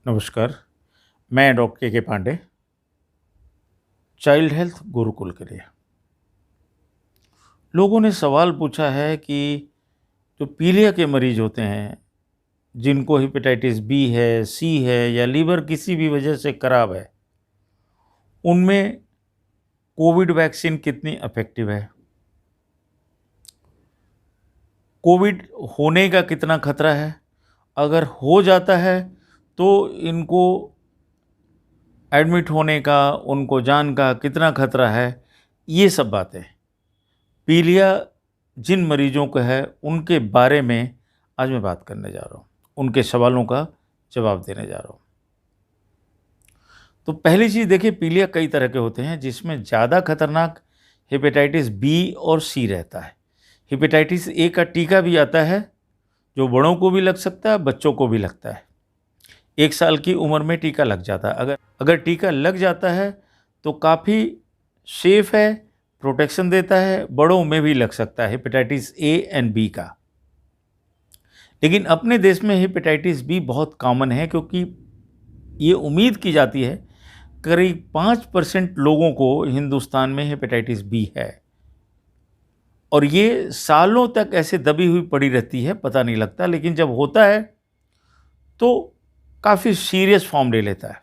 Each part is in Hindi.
नमस्कार, मैं डॉक्टर के पांडे, चाइल्ड हेल्थ गुरुकुल के लिए। लोगों ने सवाल पूछा है कि जो पीलिया के मरीज होते हैं, जिनको हेपेटाइटिस बी है, सी है या लीवर किसी भी वजह से खराब है, उनमें कोविड वैक्सीन कितनी इफेक्टिव है? कोविड होने का कितना खतरा है? अगर हो जाता है तो इनको एडमिट होने का, उनको जान का कितना खतरा है? ये सब बातें पीलिया जिन मरीजों को है उनके बारे में आज मैं बात करने जा रहा हूँ, उनके सवालों का जवाब देने जा रहा हूँ। तो पहली चीज़ देखिए, पीलिया कई तरह के होते हैं जिसमें ज़्यादा खतरनाक हेपेटाइटिस बी और सी रहता है। हेपेटाइटिस ए का टीका भी आता है जो बड़ों को भी लग सकता है, बच्चों को भी लगता है। 1 साल की उम्र में टीका लग जाता है। अगर टीका लग जाता है तो काफ़ी सेफ है, प्रोटेक्शन देता है, बड़ों में भी लग सकता है हेपेटाइटिस ए एंड बी का। लेकिन अपने देश में हेपेटाइटिस बी बहुत कॉमन है क्योंकि ये उम्मीद की जाती है करीब 5% लोगों को हिंदुस्तान में हेपेटाइटिस बी है और ये सालों तक ऐसे दबी हुई पड़ी रहती है, पता नहीं लगता, लेकिन जब होता है तो काफ़ी सीरियस फॉर्म ले लेता है।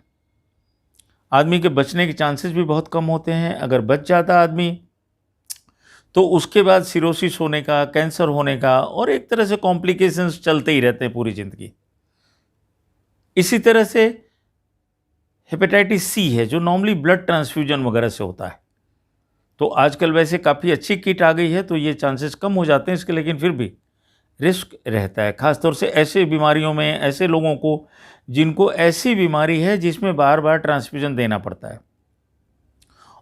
आदमी के बचने के चांसेस भी बहुत कम होते हैं। अगर बच जाता आदमी तो उसके बाद सिरोसिस होने का, कैंसर होने का और एक तरह से कॉम्प्लिकेशंस चलते ही रहते हैं पूरी ज़िंदगी। इसी तरह से हेपेटाइटिस सी है जो नॉर्मली ब्लड ट्रांसफ्यूजन वगैरह से होता है। तो आजकल वैसे काफ़ी अच्छी किट आ गई है तो ये चांसेस कम हो जाते हैं इसके, लेकिन फिर भी रिस्क रहता है, ख़ासतौर से ऐसे बीमारियों में, ऐसे लोगों को जिनको ऐसी बीमारी है जिसमें बार बार ट्रांसफ्यूजन देना पड़ता है।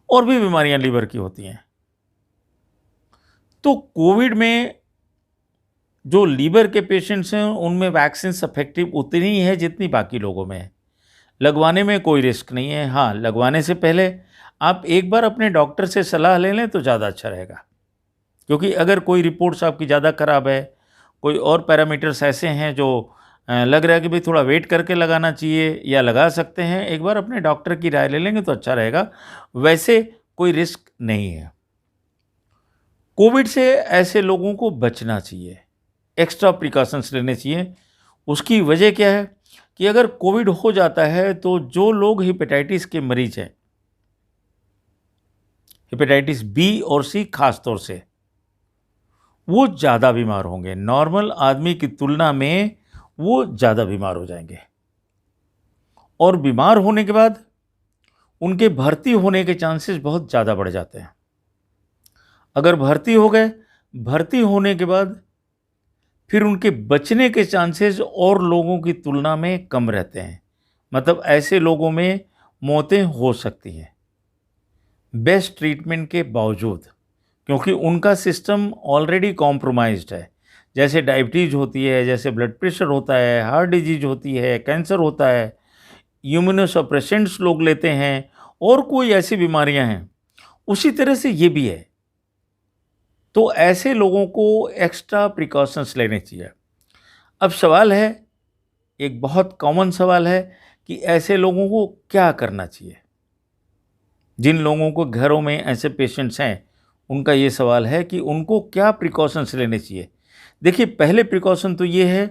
और भी बीमारियां लीवर की होती हैं। तो कोविड में जो लीवर के पेशेंट्स हैं उनमें वैक्सीन इफेक्टिव उतनी ही है जितनी बाकी लोगों में है। लगवाने में कोई रिस्क नहीं है। हाँ, लगवाने से पहले आप एक बार अपने डॉक्टर से सलाह ले लें तो ज़्यादा अच्छा रहेगा, क्योंकि अगर कोई रिपोर्ट्स आपकी ज़्यादा ख़राब है, कोई और पैरामीटर्स ऐसे हैं जो लग रहा है कि भाई थोड़ा वेट करके लगाना चाहिए या लगा सकते हैं, एक बार अपने डॉक्टर की राय ले लेंगे तो अच्छा रहेगा। वैसे कोई रिस्क नहीं है। कोविड से ऐसे लोगों को बचना चाहिए, एक्स्ट्रा प्रिकॉशंस लेने चाहिए। उसकी वजह क्या है कि अगर कोविड हो जाता है तो जो लोग हेपेटाइटिस के मरीज हैं, हेपेटाइटिस बी और सी खास तौर से, वो ज़्यादा बीमार होंगे। नॉर्मल आदमी की तुलना में वो ज़्यादा बीमार हो जाएंगे और बीमार होने के बाद उनके भर्ती होने के चांसेस बहुत ज़्यादा बढ़ जाते हैं। अगर भर्ती हो गए, भर्ती होने के बाद फिर उनके बचने के चांसेस और लोगों की तुलना में कम रहते हैं। मतलब ऐसे लोगों में मौतें हो सकती हैं बेस्ट ट्रीटमेंट के बावजूद, क्योंकि उनका सिस्टम ऑलरेडी कॉम्प्रोमाइज्ड है। जैसे डायबिटीज़ होती है, जैसे ब्लड प्रेशर होता है, हार्ट डिजीज होती है, कैंसर होता है, इम्यूनोसप्रेसेंट्स लोग लेते हैं और कोई ऐसी बीमारियां हैं, उसी तरह से ये भी है। तो ऐसे लोगों को एक्स्ट्रा प्रिकॉशंस लेने चाहिए। अब सवाल है, एक बहुत कॉमन सवाल है कि ऐसे लोगों को क्या करना चाहिए। जिन लोगों को घरों में ऐसे पेशेंट्स हैं उनका ये सवाल है कि उनको क्या प्रिकॉशंस लेने चाहिए। देखिए, पहले प्रिकॉशन तो ये है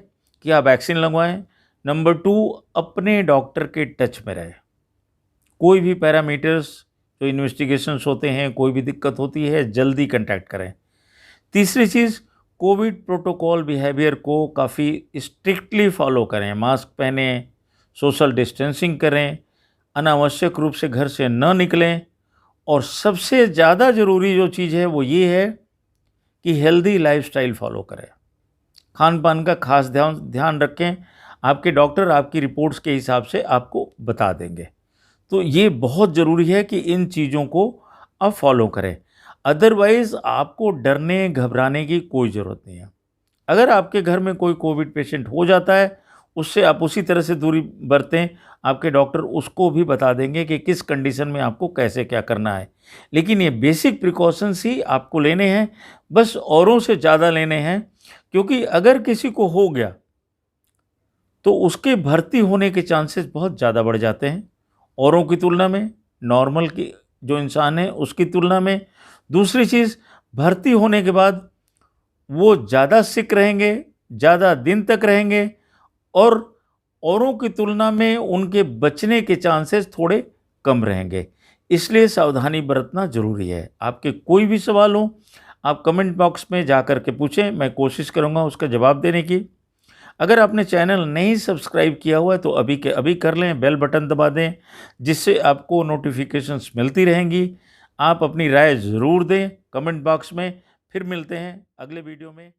कि आप वैक्सीन लगवाएं। नंबर 2, अपने डॉक्टर के टच में रहें। कोई भी पैरामीटर्स जो इन्वेस्टिगेशंस होते हैं, कोई भी दिक्कत होती है, जल्दी कंटैक्ट करें। तीसरी चीज़, कोविड प्रोटोकॉल बिहेवियर को काफ़ी स्ट्रिक्टली फॉलो करें। मास्क पहने, सोशल डिस्टेंसिंग करें, अनावश्यक रूप से घर से न निकलें और सबसे ज़्यादा ज़रूरी जो चीज़ है वो ये है कि हेल्दी लाइफस्टाइल फॉलो करें। खान पान का खास ध्यान रखें। आपके डॉक्टर आपकी रिपोर्ट्स के हिसाब से आपको बता देंगे। तो ये बहुत ज़रूरी है कि इन चीज़ों को आप फॉलो करें। अदरवाइज़ आपको डरने घबराने की कोई ज़रूरत नहीं है। अगर आपके घर में कोई कोविड पेशेंट हो जाता है, उससे आप उसी तरह से दूरी बरतें। आपके डॉक्टर उसको भी बता देंगे कि किस कंडीशन में आपको कैसे क्या करना है। लेकिन ये बेसिक प्रिकॉशंस ही आपको लेने हैं, बस औरों से ज़्यादा लेने हैं, क्योंकि अगर किसी को हो गया तो उसके भर्ती होने के चांसेस बहुत ज़्यादा बढ़ जाते हैं औरों की तुलना में, नॉर्मल की जो इंसान है उसकी तुलना में। दूसरी चीज़, भर्ती होने के बाद वो ज़्यादा सिक रहेंगे, ज़्यादा दिन तक रहेंगे और औरों की तुलना में उनके बचने के चांसेस थोड़े कम रहेंगे। इसलिए सावधानी बरतना ज़रूरी है। आपके कोई भी सवाल हो, आप कमेंट बॉक्स में जा कर के पूछें, मैं कोशिश करूँगा उसका जवाब देने की। अगर आपने चैनल नहीं सब्सक्राइब किया हुआ है तो अभी के अभी कर लें, बेल बटन दबा दें, जिससे आपको नोटिफिकेशंस मिलती रहेंगी। आप अपनी राय ज़रूर दें कमेंट बॉक्स में। फिर मिलते हैं अगले वीडियो में।